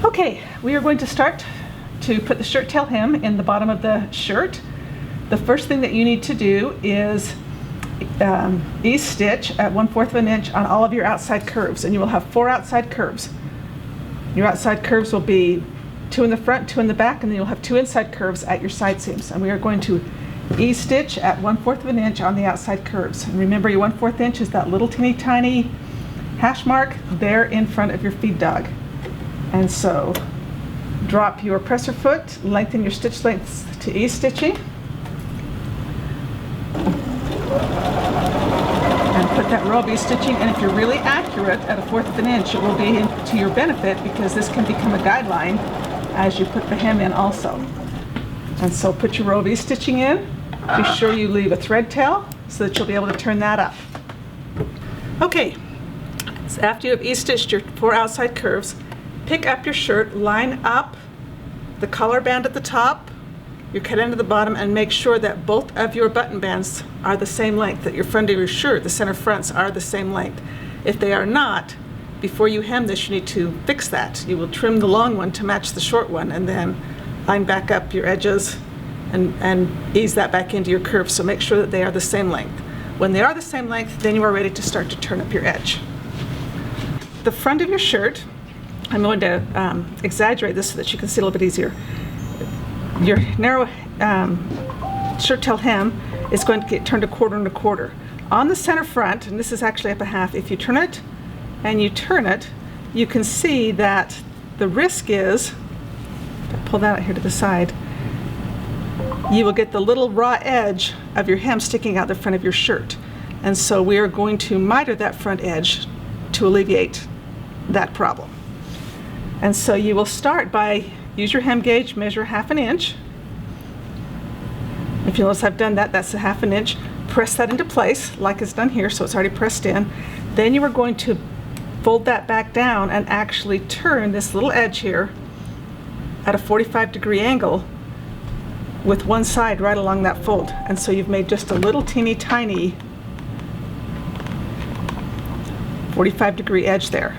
Okay, we are going to start to put the shirt tail hem in the bottom of the shirt. The first thing that you need to do is ease stitch at 1/4 of an inch on all of your outside curves, and you will have 4 outside curves. Your outside curves will be 2 in the front, 2 in the back, and then you'll have 2 inside curves at your side seams. And we are going to ease stitch at 1/4 of an inch on the outside curves. And remember, your 1/4 inch is that little teeny tiny hash mark there in front of your feed dog. And so drop your presser foot, lengthen your stitch lengths to ease stitching, and put that row of ease stitching. And if you're really accurate at 1/4 of an inch, it will be to your benefit, because this can become a guideline as you put the hem in also. And so put your row of ease stitching in. Be sure you leave a thread tail so that you'll be able to turn that up. Okay, so after you have ease stitched your 4 outside curves, pick up your shirt, line up the collar band at the top, your cut end at the bottom, and make sure that both of your button bands are the same length, that your front of your shirt, the center fronts, are the same length. If they are not, before you hem this, you need to fix that. You will trim the long one to match the short one, and then line back up your edges and ease that back into your curve. So make sure that they are the same length. When they are the same length, then you are ready to start to turn up your edge. The front of your shirt, I'm going to exaggerate this so that you can see a little bit easier. Your narrow shirt tail hem is going to get turned 1/4 and 1/4. On the center front, and this is actually up 1/2, if you turn it and you turn it, you can see that the risk is, if I pull that out here to the side, you will get the little raw edge of your hem sticking out the front of your shirt. And so we are going to miter that front edge to alleviate that problem. And so you will start by, use your hem gauge, measure 1/2 inch. If you notice I've done that, that's 1/2 inch. Press that into place like it's done here, so it's already pressed in. Then you are going to fold that back down and actually turn this little edge here at a 45-degree angle with one side right along that fold. And so you've made just a little teeny tiny 45-degree edge there.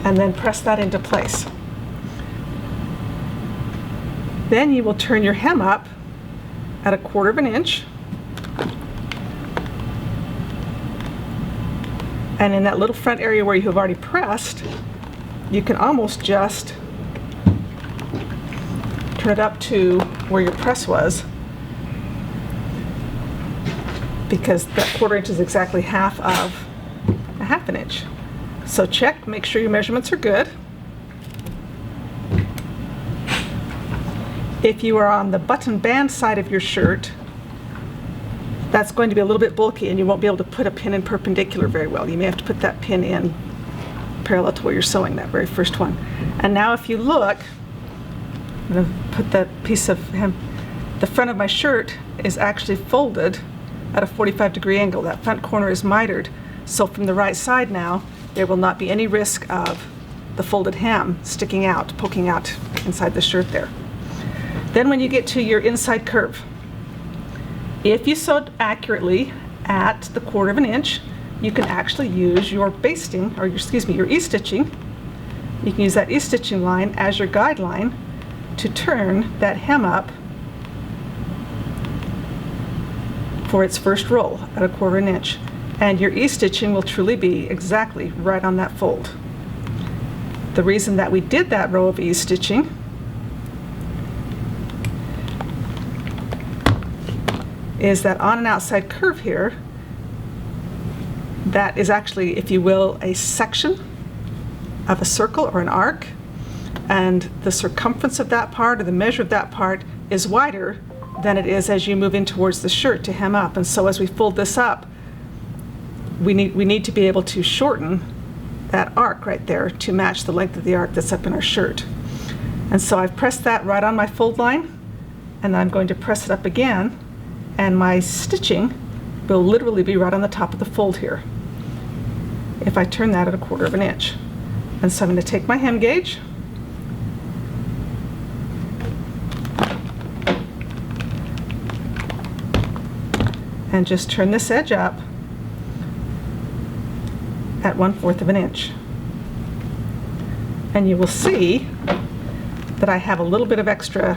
And then press that into place. Then you will turn your hem up at 1/4 of an inch. And in that little front area where you have already pressed, you can almost just turn it up to where your press was, because that 1/4 inch is exactly half of 1/2 inch. So check, make sure your measurements are good. If you are on the button band side of your shirt, that's going to be a little bit bulky and you won't be able to put a pin in perpendicular very well. You may have to put that pin in parallel to where you're sewing, that very first one. And now if you look, I'm going to put that piece of hem, the front of my shirt is actually folded at a 45-degree angle. That front corner is mitered. So from the right side now, there will not be any risk of the folded hem sticking out, poking out inside the shirt there. Then when you get to your inside curve, if you sewed accurately at the 1/4 of an inch, you can actually use your basting, or your e-stitching. You can use that e-stitching line as your guideline to turn that hem up for its first roll at 1/4 of an inch. And your e-stitching will truly be exactly right on that fold. The reason that we did that row of e-stitching is that on an outside curve here, that is actually, if you will, a section of a circle or an arc, and the circumference of that part, or the measure of that part, is wider than it is as you move in towards the shirt to hem up. And so as we fold this up, we need to be able to shorten that arc right there to match the length of the arc that's up in our shirt. And so I've pressed that right on my fold line, and I'm going to press it up again, and my stitching will literally be right on the top of the fold here if I turn that at 1/4 of an inch. And so I'm going to take my hem gauge, and just turn this edge up at 1/4 of an inch. And you will see that I have a little bit of extra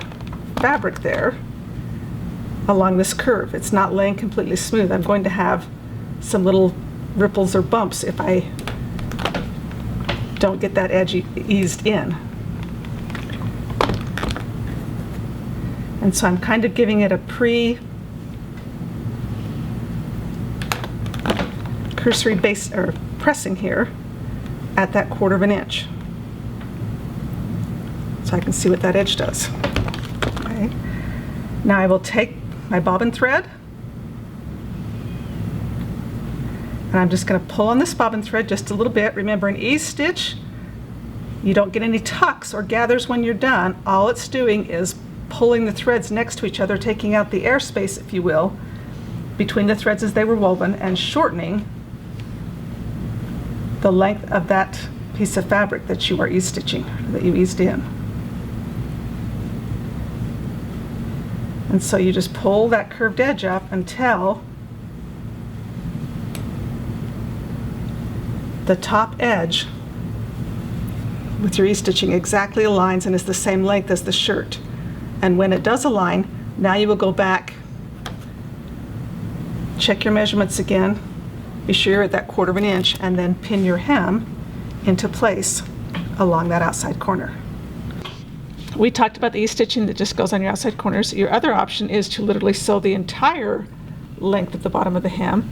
fabric there along this curve. It's not laying completely smooth. I'm going to have some little ripples or bumps if I don't get that edge eased in. And so I'm kind of giving it a cursory base or pressing here at that 1/4 inch. So I can see what that edge does. Okay. Now I will take my bobbin thread and I'm just going to pull on this bobbin thread just a little bit. Remember, an ease stitch, you don't get any tucks or gathers when you're done. All it's doing is pulling the threads next to each other, taking out the airspace, if you will, between the threads as they were woven and shortening the length of that piece of fabric that you are ease stitching, that you eased in. And so you just pull that curved edge up until the top edge with your ease stitching exactly aligns and is the same length as the shirt. And when it does align, now you will go back, check your measurements again, be sure you're at that 1/4 inch, and then pin your hem into place along that outside corner. We talked about the ease stitching that just goes on your outside corners. Your other option is to literally sew the entire length of the bottom of the hem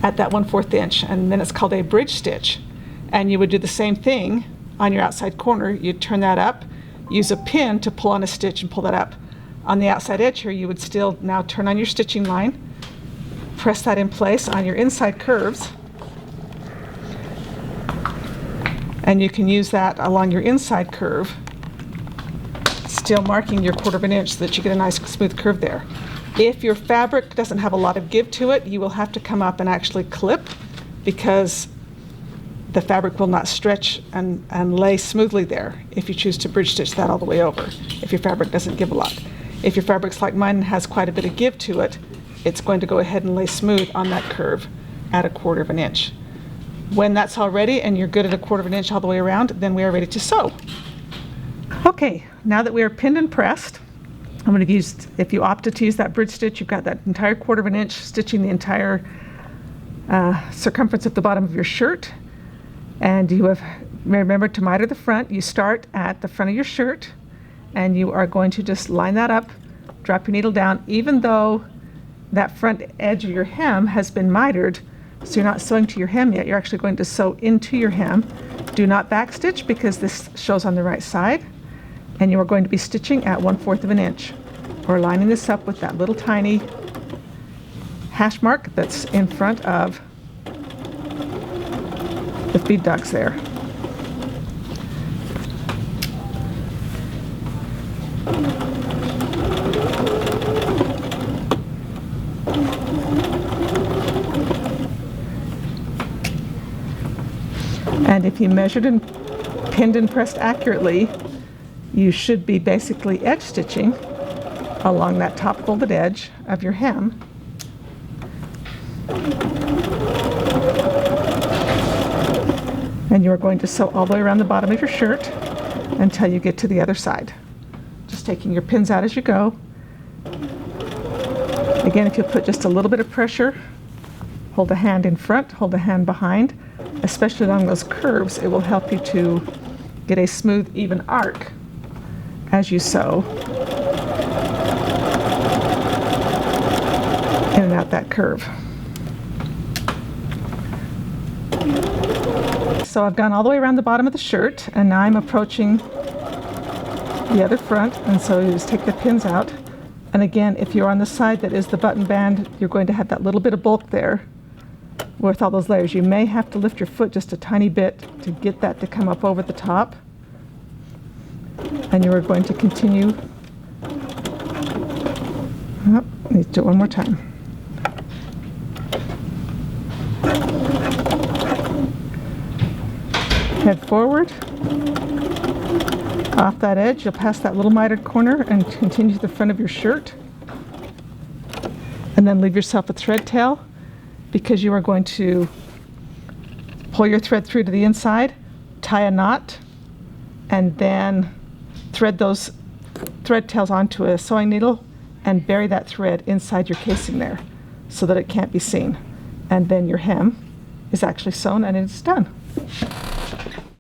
at that 1/4 inch, and then it's called a bridge stitch. And you would do the same thing on your outside corner. You'd turn that up, use a pin to pull on a stitch and pull that up. On the outside edge here, you would still now turn on your stitching line, press that in place on your inside curves, and you can use that along your inside curve, still marking your 1/4 inch so that you get a nice smooth curve there. If your fabric doesn't have a lot of give to it, you will have to come up and actually clip, because the fabric will not stretch and lay smoothly there if you choose to bridge stitch that all the way over, if your fabric doesn't give a lot. If your fabric's like mine and has quite a bit of give to it, it's going to go ahead and lay smooth on that curve at a 1/4 inch. When that's all ready and you're good at a 1/4 inch all the way around, then we are ready to sew. Okay, now that we are pinned and pressed, I'm going to use, if you opted to use that bridge stitch, you've got that entire 1/4 inch stitching the entire circumference of the bottom of your shirt. And you have, remember to miter the front. You start at the front of your shirt and you are going to just line that up, drop your needle down, even though that front edge of your hem has been mitered, so you're not sewing to your hem yet. You're actually going to sew into your hem. Do not back stitch because this shows on the right side, and you are going to be stitching at 1/4 inch. We're lining this up with that little tiny hash mark that's in front of the feed dogs there. And if you measured and pinned and pressed accurately, you should be basically edge stitching along that top folded edge of your hem. And you're going to sew all the way around the bottom of your shirt until you get to the other side. Just taking your pins out as you go. Again, if you put just a little bit of pressure, hold a hand in front, hold a hand behind, especially along those curves, it will help you to get a smooth, even arc as you sew in and out that curve. So I've gone all the way around the bottom of the shirt, and now I'm approaching the other front, and so you just take the pins out. And again, if you're on the side that is the button band, you're going to have that little bit of bulk there with all those layers. You may have to lift your foot just a tiny bit to get that to come up over the top. And you are going to continue. Oh, need to do it one more time. Head forward. Off that edge, you'll pass that little mitered corner and continue to the front of your shirt. And then leave yourself a thread tail, because you are going to pull your thread through to the inside, tie a knot, and then thread those thread tails onto a sewing needle and bury that thread inside your casing there so that it can't be seen. And then your hem is actually sewn and it's done.